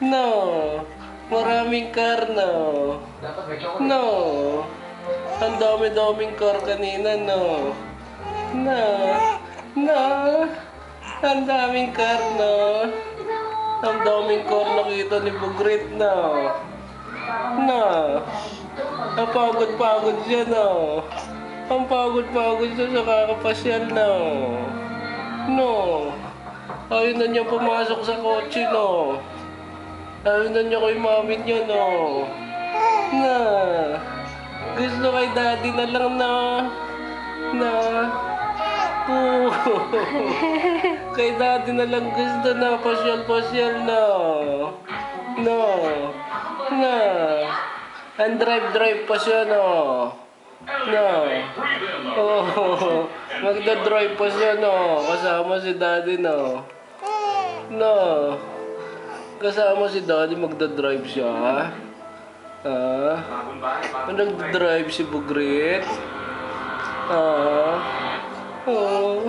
No. Maraming car, no. No. Ang dami-daming car kanina, no. No. No. Ang daming car, no. Ang daming car nakita ni Bugrit, no. No. Ang pagod-pagod siya, no. Ang pagod-pagod siya sa kakapasyal, no. No. Ayaw na niya pumasok sa kotse, no. Ayaw na niya kay mami niya, no. Na. Gusto kay daddy na lang, na. Na. Oh. Kay daddy na lang gusto na. Pasyal-pasyal, no. No. Na. Ang drive-drive pa siya, no. No. Oh. Magda-drive pa siya, no. Kasama si daddy, no. No. Kasama si daddy, magda-drive siya. Ah? Nagda-drive si Bugrit? Ah? Oh.